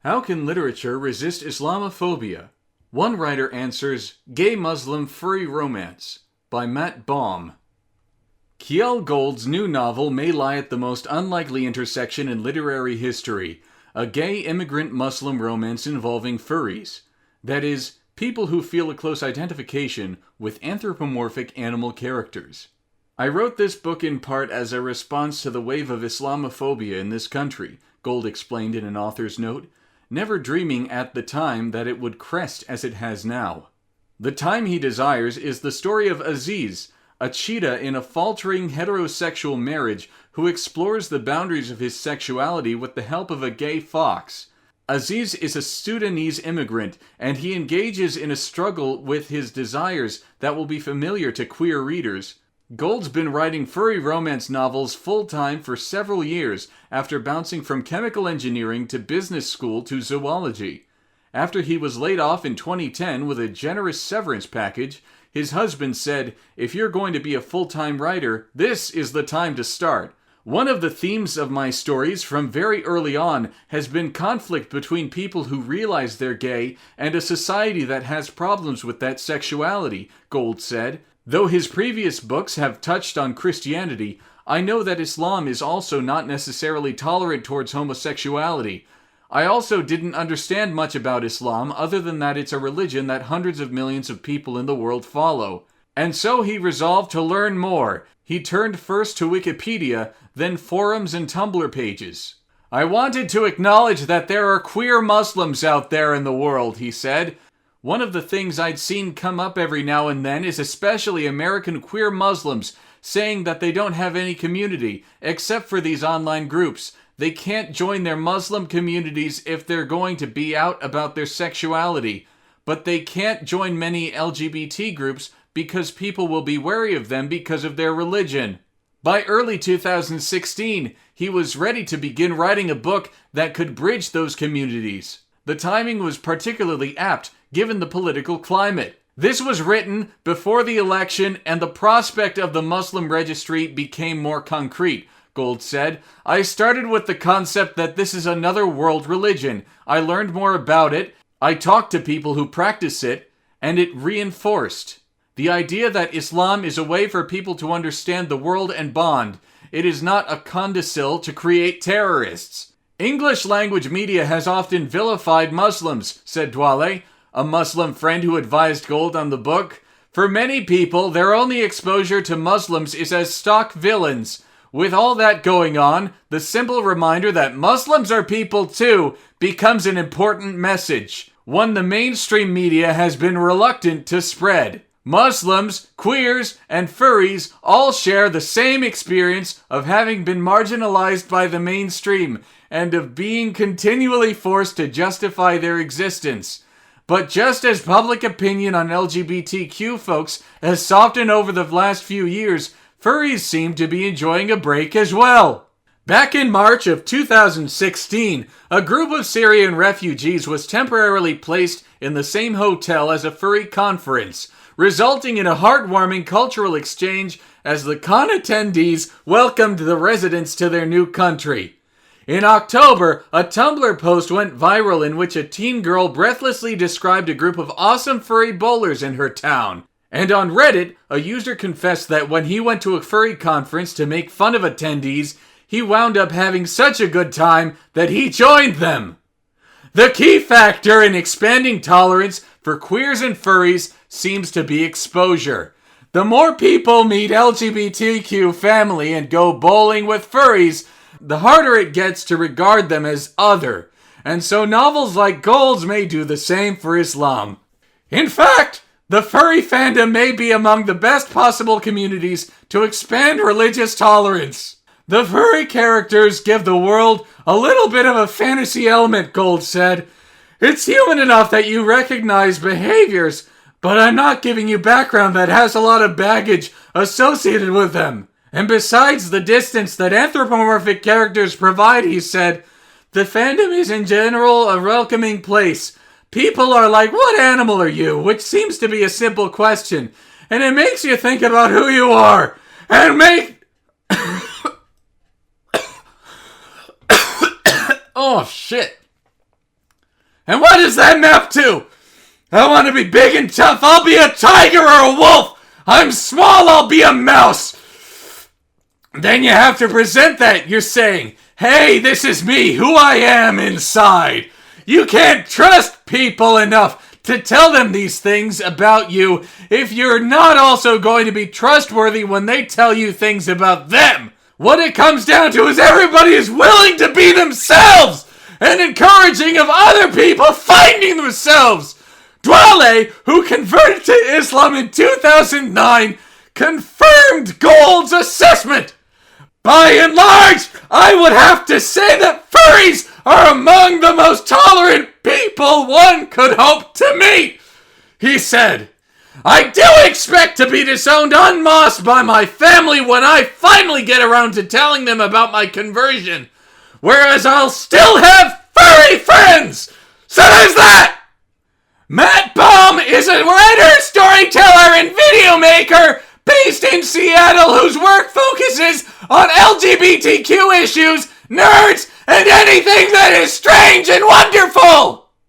How can literature resist Islamophobia? One writer answers, Gay Muslim Furry Romance, by Matt Baum. Kiel Gold's new novel may lie at the most unlikely intersection in literary history, a gay immigrant Muslim romance involving furries. That is, people who feel a close identification with anthropomorphic animal characters. I wrote this book in part as a response to the wave of Islamophobia in this country, Gold explained in an author's note, never dreaming at the time that it would crest as it has now. The time he desires is the story of Aziz, a cheetah in a faltering heterosexual marriage who explores the boundaries of his sexuality with the help of a gay fox. Aziz is a Sudanese immigrant, and he engages in a struggle with his desires that will be familiar to queer readers. Gold's been writing furry romance novels full-time for several years after bouncing from chemical engineering to business school to zoology. After he was laid off in 2010 with a generous severance package, his husband said, "If you're going to be a full-time writer, this is the time to start." One of the themes of my stories from very early on has been conflict between people who realize they're gay and a society that has problems with that sexuality, Gold said. Though his previous books have touched on Christianity, I know that Islam is also not necessarily tolerant towards homosexuality. I also didn't understand much about Islam other than that it's a religion that hundreds of millions of people in the world follow. And so he resolved to learn more. He turned first to Wikipedia, then forums and Tumblr pages. "I wanted to acknowledge that there are queer Muslims out there in the world," he said. "One of the things I'd seen come up every now and then is especially American queer Muslims saying that they don't have any community, except for these online groups. They can't join their Muslim communities if they're going to be out about their sexuality. But they can't join many LGBT groups because people will be wary of them because of their religion." By early 2016, he was ready to begin writing a book that could bridge those communities. The timing was particularly apt, given the political climate. This was written before the election and the prospect of the Muslim registry became more concrete, Gold said. "I started with the concept that this is another world religion. I learned more about it. I talked to people who practice it, and it reinforced the idea that Islam is a way for people to understand the world and bond. It is not a codicil to create terrorists." "English language media has often vilified Muslims," said Dwale, a Muslim friend who advised Gold on the book. "For many people, their only exposure to Muslims is as stock villains. With all that going on, the simple reminder that Muslims are people too becomes an important message, one the mainstream media has been reluctant to spread. Muslims, queers, and furries all share the same experience of having been marginalized by the mainstream and of being continually forced to justify their existence. But just as public opinion on LGBTQ folks has softened over the last few years, furries seem to be enjoying a break as well." Back in March of 2016, a group of Syrian refugees was temporarily placed in the same hotel as a furry conference, resulting in a heartwarming cultural exchange as the con attendees welcomed the residents to their new country. In October, a Tumblr post went viral in which a teen girl breathlessly described a group of awesome furry bowlers in her town. And on Reddit, a user confessed that when he went to a furry conference to make fun of attendees, he wound up having such a good time that he joined them. The key factor in expanding tolerance for queers and furries seems to be exposure. The more people meet LGBTQ family and go bowling with furries, the harder it gets to regard them as other. And so novels like Gold's may do the same for Islam. In fact, the furry fandom may be among the best possible communities to expand religious tolerance. The furry characters give the world a little bit of a fantasy element, Gold said. "It's human enough that you recognize behaviors, but I'm not giving you background that has a lot of baggage associated with them. And besides the distance that anthropomorphic characters provide," he said, "the fandom is in general a welcoming place. People are like, 'What animal are you?' which seems to be a simple question. And it makes you think about who you are. And Oh, shit. And what does that map to? I want to be big and tough. I'll be a tiger or a wolf. I'm small. I'll be a mouse. Then you have to present that. You're saying, hey, this is me, who I am inside. You can't trust people enough to tell them these things about you if you're not also going to be trustworthy when they tell you things about them. What it comes down to is everybody is willing to be themselves and encouraging of other people finding themselves. Dwale, who converted to Islam in 2009, confirmed Gold's assessment. By and large, I would have to say that furries are among the most tolerant people one could hope to meet. He said, I do expect to be disowned en masse by my family when I finally get around to telling them about my conversion, whereas I'll still have furry friends. So there's that. Matt Baum is a writer, storyteller, and video maker based in Seattle whose work focuses on LGBTQ issues, nerds, and anything that is strange and wonderful.